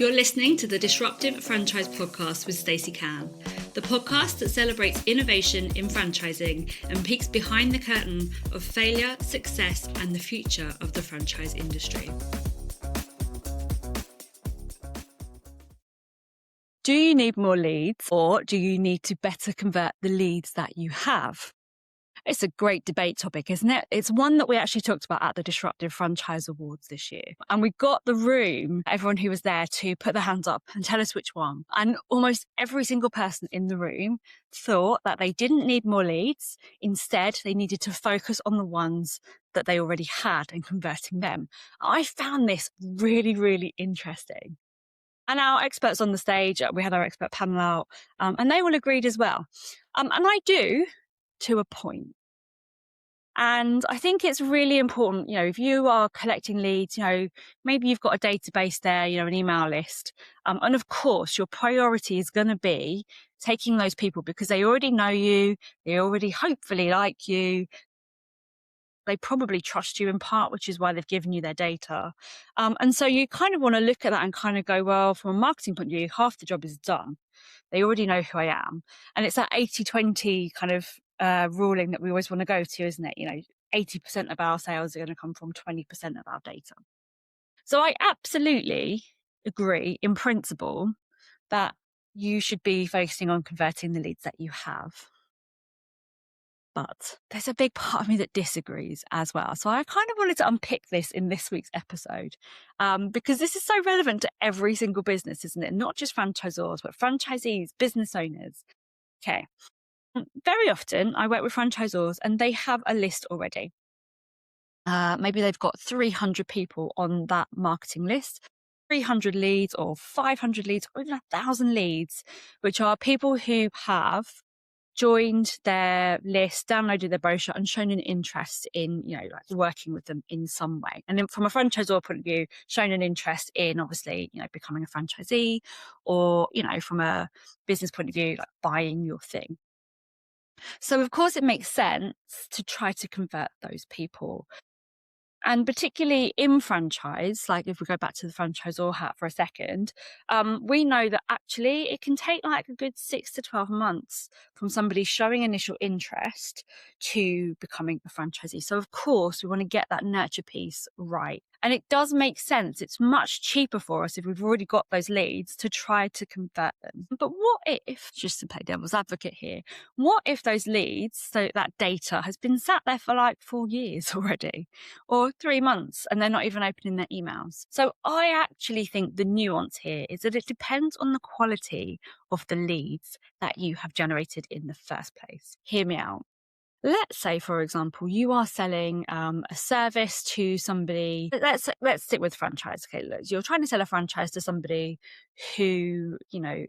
You're listening to the Disruptive Franchise Podcast with Stacey, the podcast that celebrates innovation in franchising and peeks behind the curtain of failure, success, and the future of the franchise industry. Do you need more leads, or do you need to better convert the leads that you have? It's a great debate topic, isn't it? It's one that we actually talked about at the Disruptive Franchise Awards this year. And we got the room, everyone who was there, to put their hands up and tell us which one. And almost every single person in the room thought that they didn't need more leads. Instead, they needed to focus on the ones that they already had and converting them. I found this really, really interesting. And our experts on the stage, we had our expert panel out, and they all agreed as well. And I do, to a point. And I think it's really important, if you are collecting leads, maybe you've got a database there, an email list. And of course, your priority is going to be taking those people because they already know you. They already hopefully like you. They probably trust you in part, which is why they've given you their data. And so you kind of want to look at that and kind of go, well, from a marketing point of view, half the job is done. They already know who I am. And it's that 80-20 kind of ruling that we always want to go to, isn't it? 80% of our sales are going to come from 20% of our data. So I absolutely agree in principle that you should be focusing on converting the leads that you have. But there's a big part of me that disagrees as well. So I kind of wanted to unpick this in this week's episode because this is so relevant to every single business, isn't it? Not just franchisors, but franchisees, business owners. Okay. Very often I work with franchisors and they have a list already. Maybe they've got 300 people on that marketing list, 300 leads or 500 leads or even 1,000 leads, which are people who have joined their list, downloaded their brochure and shown an interest in, working with them in some way. And then from a franchisor point of view, shown an interest in obviously, becoming a franchisee or, from a business point of view, like buying your thing. So of course it makes sense to try to convert those people. And particularly in franchise, like if we go back to the franchisor hat for a second, we know that actually it can take like a good 6 to 12 months from somebody showing initial interest to becoming a franchisee. So of course we want to get that nurture piece right. And it does make sense. It's much cheaper for us if we've already got those leads to try to convert them. But what if, just to play devil's advocate here, what if those leads, so that data has been sat there for like 4 years already or 3 months and they're not even opening their emails? So I actually think the nuance here is that it depends on the quality of the leads that you have generated in the first place. Hear me out. Let's say, for example, you are selling a service to somebody. Let's stick with franchise. Okay, look, you're trying to sell a franchise to somebody who,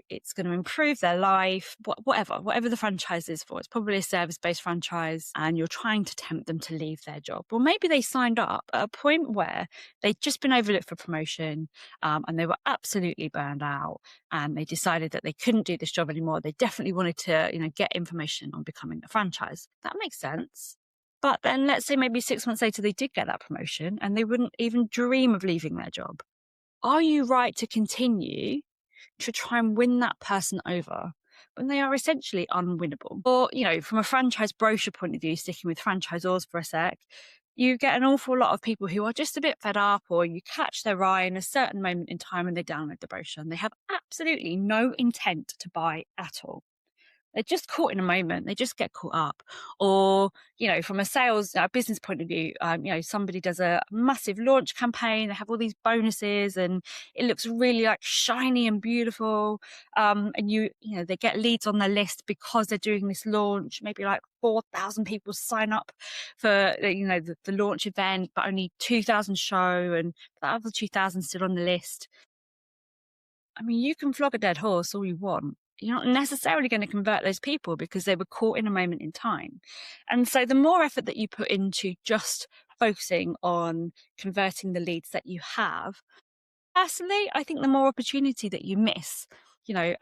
it's going to improve their life, whatever the franchise is for. It's probably a service-based franchise and you're trying to tempt them to leave their job. Well, maybe they signed up at a point where they'd just been overlooked for promotion and they were absolutely burned out and they decided that they couldn't do this job anymore. They definitely wanted to, get information on becoming a franchise. That makes sense. But then let's say maybe 6 months later, they did get that promotion and they wouldn't even dream of leaving their job. Are you right to continue to try and win that person over when they are essentially unwinnable? Or, from a franchise brochure point of view, sticking with franchisors for a sec, you get an awful lot of people who are just a bit fed up, or you catch their eye in a certain moment in time and they download the brochure and they have absolutely no intent to buy at all. They're just caught in a moment. They just get caught up. Or, from a sales, business point of view, somebody does a massive launch campaign. They have all these bonuses and it looks really like shiny and beautiful. And they get leads on their list because they're doing this launch. Maybe like 4,000 people sign up for, the launch event, but only 2,000 show and the other 2,000 still on the list. I mean, you can flog a dead horse all you want. You're not necessarily going to convert those people because they were caught in a moment in time. And so the more effort that you put into just focusing on converting the leads that you have, personally, I think the more opportunity that you miss,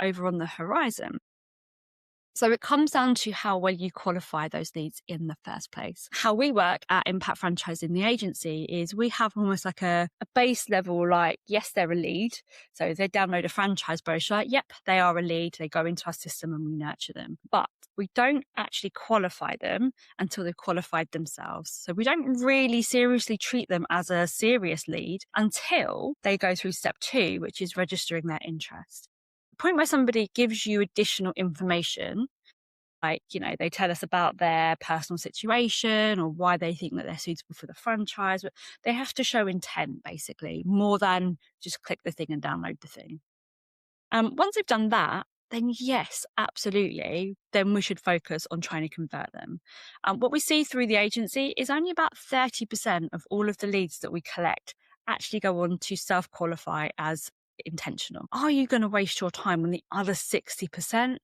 over on the horizon. So it comes down to how well you qualify those leads in the first place. How we work at Impact Franchising, the agency, is we have almost like a base level, like, yes, they're a lead. So they download a franchise brochure. Yep, they are a lead. They go into our system and we nurture them. But we don't actually qualify them until they've qualified themselves. So we don't really seriously treat them as a serious lead until they go through step 2, which is registering their interest. Point where somebody gives you additional information, like, they tell us about their personal situation or why they think that they're suitable for the franchise, but they have to show intent, basically, more than just click the thing and download the thing. Once they've done that, then yes, absolutely, then we should focus on trying to convert them. What we see through the agency is only about 30% of all of the leads that we collect actually go on to self-qualify as intentional. Are you going to waste your time on the other 60%?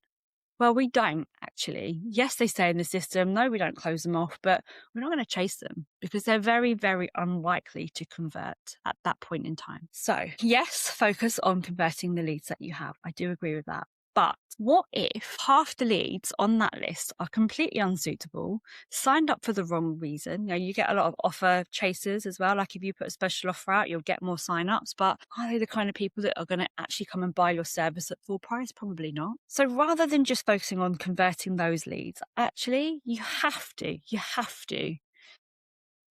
Well, we don't actually. Yes, they stay in the system. No, we don't close them off, but we're not going to chase them because they're very, very unlikely to convert at that point in time. So yes, focus on converting the leads that you have. I do agree with that. But what if half the leads on that list are completely unsuitable, signed up for the wrong reason? You get a lot of offer chasers as well. Like if you put a special offer out, you'll get more sign-ups. But are they the kind of people that are going to actually come and buy your service at full price? Probably not. So rather than just focusing on converting those leads, actually, you have to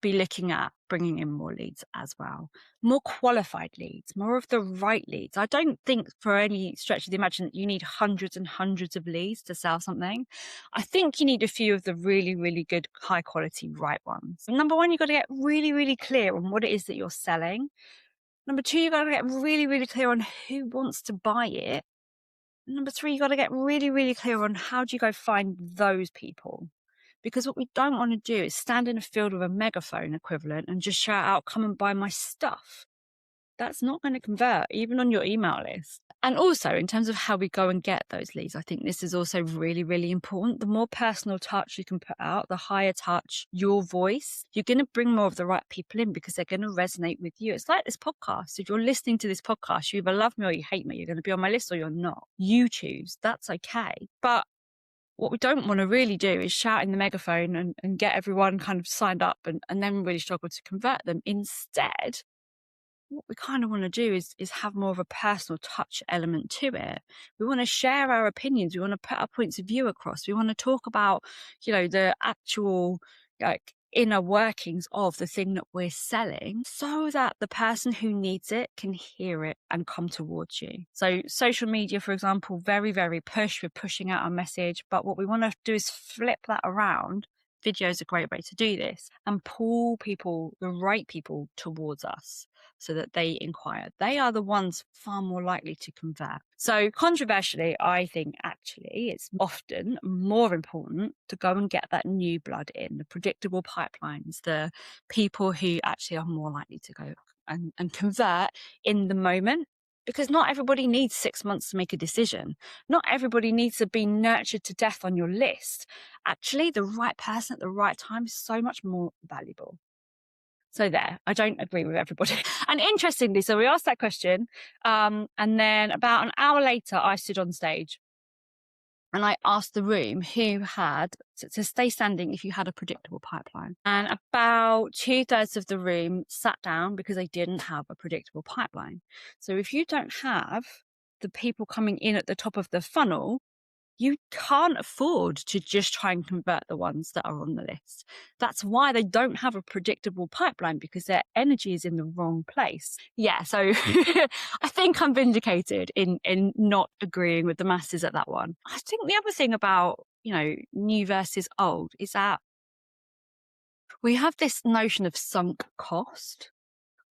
be looking at bringing in more leads as well, more qualified leads, more of the right leads. I don't think for any stretch of the imagination that you need hundreds and hundreds of leads to sell something. I think you need a few of the really, really good, high quality, right ones. Number one, you've got to get really, really clear on what it is that you're selling. Number two, you've got to get really, really clear on who wants to buy it. Number three, you've got to get really, really clear on how do you go find those people. Because what we don't want to do is stand in a field with a megaphone equivalent and just shout out, come and buy my stuff. That's not going to convert, even on your email list. And also, in terms of how we go and get those leads, I think this is also really, really important. The more personal touch you can put out, the higher touch your voice, you're going to bring more of the right people in because they're going to resonate with you. It's like this podcast. If you're listening to this podcast, you either love me or you hate me. You're going to be on my list or you're not. You choose. That's okay. But what we don't want to really do is shout in the megaphone and get everyone kind of signed up and then really struggle to convert them. Instead, what we kind of want to do is have more of a personal touch element to it. We want to share our opinions. We want to put our points of view across. We want to talk about, the actual inner workings of the thing that we're selling so that the person who needs it can hear it and come towards you. So social media, for example, very, very we're pushing out our message. But what we want to do is flip that around. Video is a great way to do this and pull the right people towards us so that they inquire. They are the ones far more likely to convert. So controversially, I think actually it's often more important to go and get that new blood in, the predictable pipelines, the people who actually are more likely to go and convert in the moment. Because not everybody needs 6 months to make a decision. Not everybody needs to be nurtured to death on your list. Actually, the right person at the right time is so much more valuable. So there, I don't agree with everybody. And interestingly, so we asked that question, and then about an hour later, I stood on stage. And I asked the room who had to stay standing if you had a predictable pipeline. And about 2/3 of the room sat down because they didn't have a predictable pipeline. So if you don't have the people coming in at the top of the funnel, you can't afford to just try and convert the ones that are on the list. That's why they don't have a predictable pipeline, because their energy is in the wrong place. Yeah, so I think I'm vindicated in not agreeing with the masses at that one. I think the other thing about, new versus old is that we have this notion of sunk cost.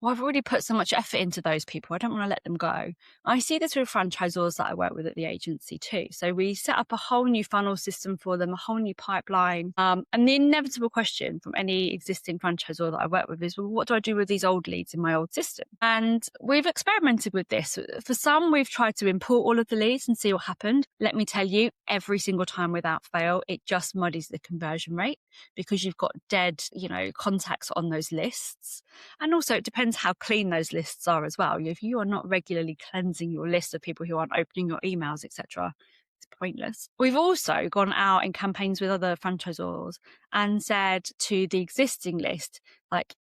Well, I've already put so much effort into those people. I don't want to let them go. I see this with franchisors that I work with at the agency too. So we set up a whole new funnel system for them, a whole new pipeline. And the inevitable question from any existing franchisor that I work with is, well, what do I do with these old leads in my old system? And we've experimented with this. For some, we've tried to import all of the leads and see what happened. Let me tell you, every single time without fail, it just muddies the conversion rate because you've got dead, contacts on those lists. And also it depends how clean those lists are as well. If you are not regularly cleansing your list of people who aren't opening your emails, etc., It's pointless. We've also gone out in campaigns with other franchisors and said to the existing list, like,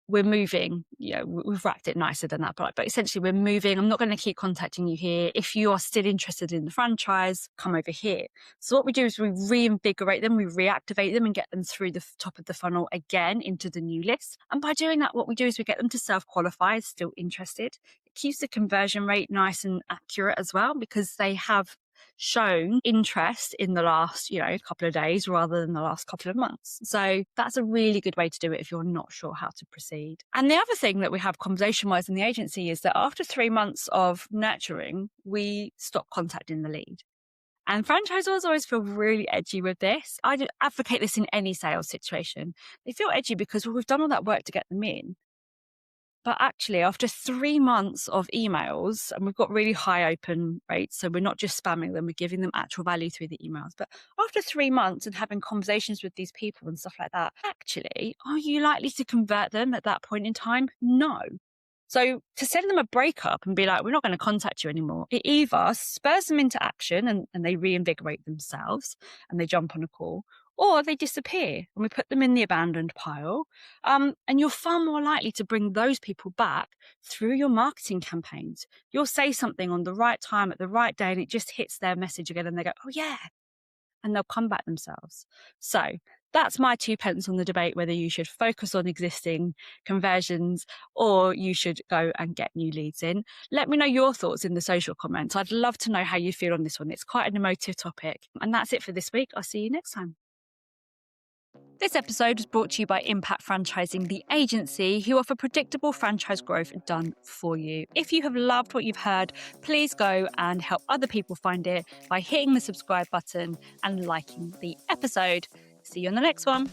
we're moving, we've wrapped it nicer than that, but essentially we're moving. I'm not going to keep contacting you here. If you are still interested in the franchise, come over here. So what we do is we reinvigorate them, we reactivate them and get them through the top of the funnel again into the new list. And by doing that, what we do is we get them to self-qualify, still interested. It keeps the conversion rate nice and accurate as well, because they have shown interest in the last, couple of days rather than the last couple of months. So that's a really good way to do it if you're not sure how to proceed. And the other thing that we have conversation-wise in the agency is that after 3 months of nurturing, we stop contacting the lead. And franchisors always feel really edgy with this. I advocate this in any sales situation. They feel edgy because we've done all that work to get them in. But actually, after 3 months of emails, and we've got really high open rates, so we're not just spamming them, we're giving them actual value through the emails. But after 3 months and having conversations with these people and stuff like that, actually, are you likely to convert them at that point in time? No. So to send them a breakup and be like, we're not going to contact you anymore, it either spurs them into action and they reinvigorate themselves and they jump on a call, or they disappear and we put them in the abandoned pile. And you're far more likely to bring those people back through your marketing campaigns. You'll say something on the right time at the right day and it just hits their message again and they go, oh yeah, and they'll come back themselves. So that's my 2 pence on the debate, whether you should focus on existing conversions or you should go and get new leads in. Let me know your thoughts in the social comments. I'd love to know how you feel on this one. It's quite an emotive topic. And that's it for this week. I'll see you next time. This episode was brought to you by Impact Franchising, the agency who offer predictable franchise growth done for you. If you have loved what you've heard, please go and help other people find it by hitting the subscribe button and liking the episode. See you on the next one.